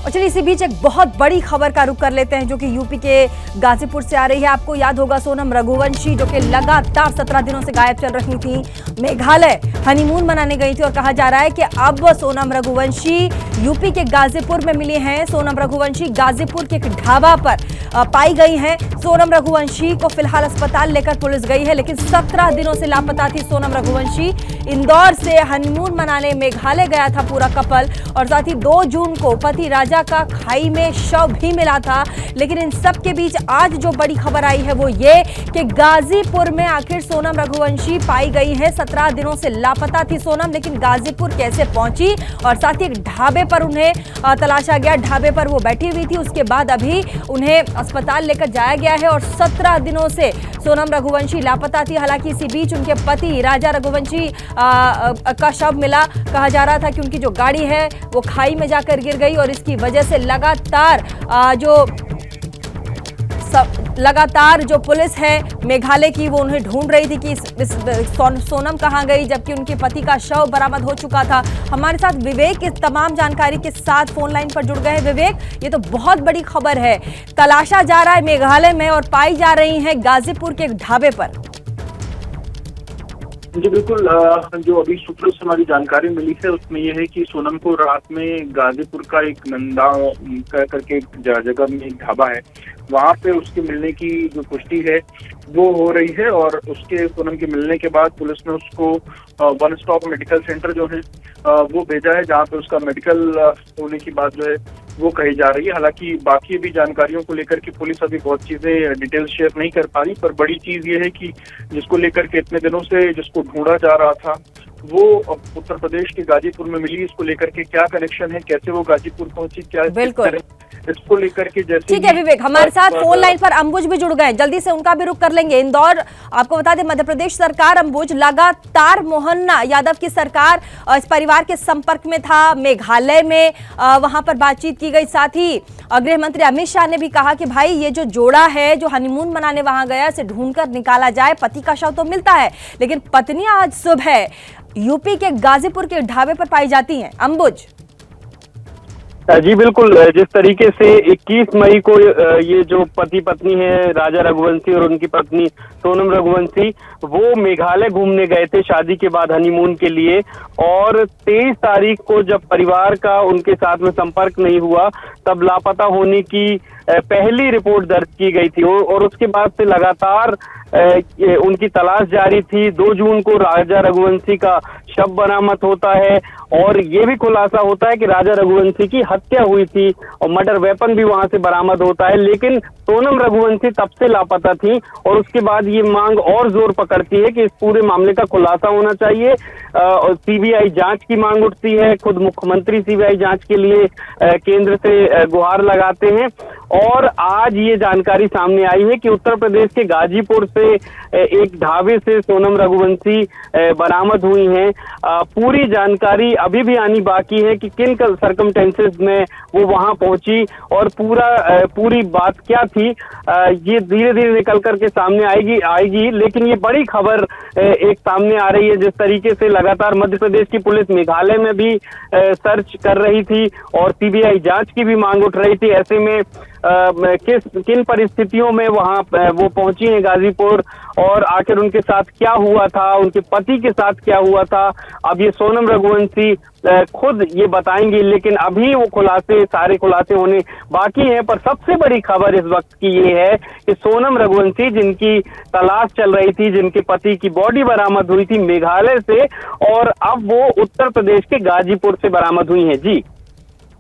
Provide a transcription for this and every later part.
और चलिए इसी बीच एक बहुत बड़ी खबर का रुख कर लेते हैं जो कि यूपी के गाजीपुर से आ रही है। आपको याद होगा सोनम रघुवंशी जो कि लगातार 17 दिनों से गायब चल रही थी, मेघालय हनीमून मनाने गई थी और कहा जा रहा है कि अब सोनम रघुवंशी यूपी के गाजीपुर में मिली हैं। सोनम रघुवंशी गाजीपुर के एक ढाबा पर पाई गई हैं। सोनम रघुवंशी को फिलहाल अस्पताल लेकर पुलिस गई है, लेकिन 17 दिनों से लापता थी सोनम रघुवंशी। इंदौर से हनीमून मनाने मेघालय गया था पूरा कपल और साथ ही 2 जून को पति राजा का खाई में शव भी मिला था। लेकिन इन सब के बीच आज जो बड़ी खबर आई है वो ये कि गाजीपुर में आखिर सोनम रघुवंशी पाई गई है। 17 दिनों से लापता थी सोनम, लेकिन गाजीपुर कैसे पहुंची और साथ ही एक ढाबे पर उन्हें तलाशा गया। ढाबे पर वो बैठी हुई थी, उसके बाद अभी उन्हें अस्पताल लेकर जाया गया है और 17 दिनों से सोनम रघुवंशी लापता थी। हालांकि इसी बीच उनके पति राजा रघुवंशी का शव मिला। कहा जा रहा था कि उनकी जो गाड़ी है वो खाई में जाकर गिर गई और इसकी वजह से लगातार जो पुलिस है मेघालय की वो उन्हें ढूंढ रही थी कि सोनम कहां गई, जबकि उनके पति का शव बरामद हो चुका था। हमारे साथ विवेक इस तमाम जानकारी के साथ फोन लाइन पर जुड़ गए हैं। विवेक, ये तो बहुत बड़ी खबर है, तलाशा जा रहा है मेघालय में और पाई जा रही है गाजीपुर के ढाबे पर। जी बिल्कुल, जो अभी सूत्रों से हमारी जानकारी मिली है उसमें यह है कि सोनम को रात में गाजीपुर का एक नंदा करके एक जगह में एक ढाबा है, वहां पे उसके मिलने की जो पुष्टि है वो हो रही है। और उसके सोनम के मिलने के बाद पुलिस ने उसको वन स्टॉप मेडिकल सेंटर जो है वो भेजा है, जहाँ पे उसका मेडिकल होने की बात जो है वो कही जा रही है। हालांकि बाकी भी जानकारियों को लेकर के पुलिस अभी बहुत चीजें डिटेल शेयर नहीं कर पा रही, पर बड़ी चीज ये है कि जिसको लेकर के इतने दिनों से जिसको ढूंढा जा रहा था वो उत्तर प्रदेश के गाजीपुर में मिली। इसको लेकर के क्या कनेक्शन है, कैसे वो गाजीपुर पहुंची, क्या बिल्कुल इसको लेकर के जैसे ठीक है विवेक, हमारे साथ फोन लाइन पर अंबुज भी जुड़ गए, जल्दी से उनका भी रुख कर लेंगे। इंदौर, आपको बता दें मध्य प्रदेश सरकार अंबुज लगातार मोहन यादव की सरकार इस परिवार के संपर्क में था। मेघालय में वहां पर बातचीत की गई। साथ ही गृह मंत्री अमित शाह ने भी कहा कि भाई ये जो जोड़ा है जो हनीमून मनाने वहां गया इसे ढूंढकर निकाला जाए। पति का शव तो मिलता है, लेकिन पत्नी आज सुबह यूपी के गाजीपुर के ढाबे पर पाई जाती हैं। अंबुज जी बिल्कुल, जिस तरीके से 21 मई को ये जो पति पत्नी है राजा रघुवंशी और उनकी पत्नी सोनम रघुवंशी वो मेघालय घूमने गए थे शादी के बाद हनीमून के लिए, और 23 तारीख को जब परिवार का उनके साथ में संपर्क नहीं हुआ तब लापता होने की पहली रिपोर्ट दर्ज की गई थी और उसके बाद से लगातार उनकी तलाश जारी थी। 2 जून को राजा रघुवंशी का शव बरामद होता है और ये भी खुलासा होता है कि राजा रघुवंशी की हत्या हुई थी और मर्डर वेपन भी वहां से बरामद होता है। लेकिन सोनम रघुवंशी तब से लापता थी और उसके बाद ये मांग और जोर पकड़ती है कि इस पूरे मामले का खुलासा होना चाहिए और सीबीआई जांच की मांग उठती है। खुद मुख्यमंत्री सीबीआई जांच के लिए केंद्र से गुहार लगाते हैं और आज ये जानकारी सामने आई है कि उत्तर प्रदेश के गाजीपुर से एक ढाबे से सोनम रघुवंशी बरामद हुई हैं। पूरी जानकारी अभी भी आनी बाकी है कि किन सर्कमस्टेंसेस में वो वहां पहुंची और पूरी बात क्या थी, ये धीरे धीरे निकल करके सामने आएगी। लेकिन ये बड़ी खबर एक सामने आ रही है, जिस तरीके से लगातार मध्य प्रदेश की पुलिस मेघालय में भी सर्च कर रही थी और सीबीआई जांच की भी मांग उठ रही थी। ऐसे में किन परिस्थितियों में वहां वो पहुंची हैं गाजीपुर और आखिर उनके साथ क्या हुआ था, उनके पति के साथ क्या हुआ था, अब ये सोनम रघुवंशी खुद ये बताएंगी। लेकिन अभी वो सारे खुलासे होने बाकी हैं। पर सबसे बड़ी खबर इस वक्त की ये है कि सोनम रघुवंशी जिनकी तलाश चल रही थी, जिनके पति की बॉडी बरामद हुई थी मेघालय से, और अब वो उत्तर प्रदेश के गाजीपुर से बरामद हुई हैं। जी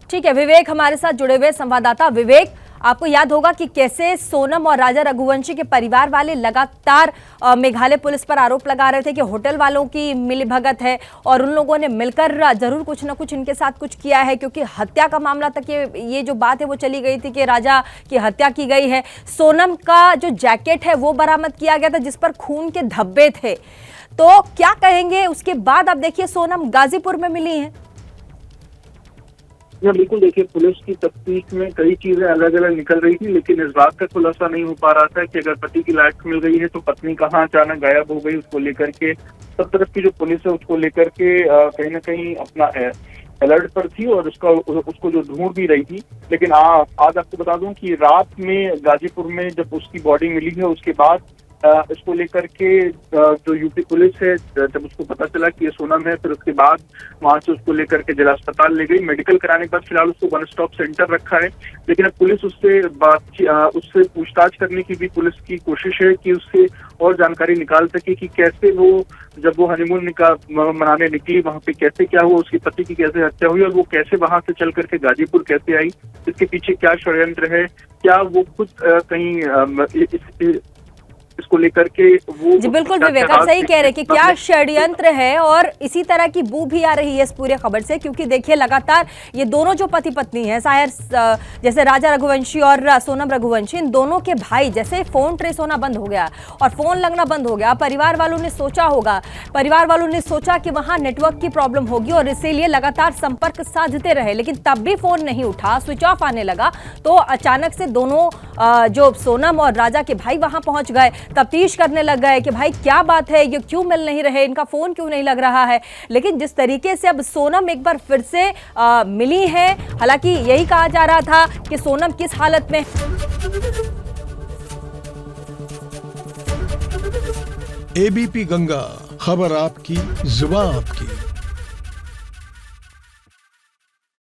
ठीक है विवेक, हमारे साथ जुड़े हुए संवाददाता विवेक, आपको याद होगा कि कैसे सोनम और राजा रघुवंशी के परिवार वाले लगातार मेघालय पुलिस पर आरोप लगा रहे थे कि होटल वालों की मिलीभगत है और उन लोगों ने मिलकर जरूर कुछ ना कुछ इनके साथ कुछ किया है, क्योंकि हत्या का मामला तक ये जो बात है वो चली गई थी कि राजा की हत्या की गई है। सोनम का जो जैकेट है वो बरामद किया गया था जिस पर खून के धब्बे थे। तो क्या कहेंगे उसके बाद? अब देखिए सोनम गाजीपुर में मिली है। बिल्कुल, देखिए पुलिस की तफ्तीश में कई चीजें अलग अलग निकल रही थी, लेकिन इस बात का खुलासा नहीं हो पा रहा था कि अगर पति की लाश मिल गई है तो पत्नी कहाँ अचानक गायब हो गई। उसको लेकर के सब तरफ की जो पुलिस है उसको लेकर के कहीं ना कहीं अपना अलर्ट पर थी और उसको जो ढूंढ भी रही थी। लेकिन आज आपको बता दूं कि रात में गाजीपुर में जब उसकी बॉडी मिली है, उसके बाद इसको लेकर के जो यूपी पुलिस है, जब उसको पता चला कि ये सोनम है, फिर उसके बाद वहां से उसको लेकर के जिला अस्पताल ले गई। मेडिकल कराने के बाद फिलहाल उसको वन स्टॉप सेंटर रखा है। लेकिन अब पुलिस उससे पूछताछ करने की भी पुलिस की कोशिश है कि उससे और जानकारी निकाल सके कि कैसे जब वो हनीमून मनाने निकली, वहां पे कैसे क्या हुआ, उसके पति की कैसे हत्या हुई और वो कैसे वहां से चल करके गाजीपुर कैसे आई, इसके पीछे क्या षड्यंत्र है, क्या वो खुद कहीं इसको लेकर के वो जी बिल्कुल विवेक, आप सही कह रहे हैं कि क्या षड्यंत्र है, और इसी तरह की बू भी आ रही है इस पूरे खबर से, क्योंकि देखिए लगातार ये दोनों जो पति पत्नी हैं, शायद जैसे राजा रघुवंशी और सोनम रघुवंशी, इन दोनों के भाई जैसे फोन ट्रेस होना बंद हो गया और फोन लगना बंद हो गया, परिवार वालों ने सोचा कि वहां नेटवर्क की प्रॉब्लम होगी और इसीलिए लगातार संपर्क साधते रहे, लेकिन तब भी फोन नहीं उठा, स्विच ऑफ आने लगा। तो अचानक से दोनों जो सोनम और राजा के भाई वहां पहुंच गए, तफ्तीश करने लग गए कि भाई क्या बात है, ये क्यों मिल नहीं रहे, इनका फोन क्यों नहीं लग रहा है। लेकिन जिस तरीके से अब सोनम एक बार फिर से मिली है, हालांकि यही कहा जा रहा था कि सोनम किस हालत में। एबीपी गंगा, खबर आपकी, जुबान आपकी।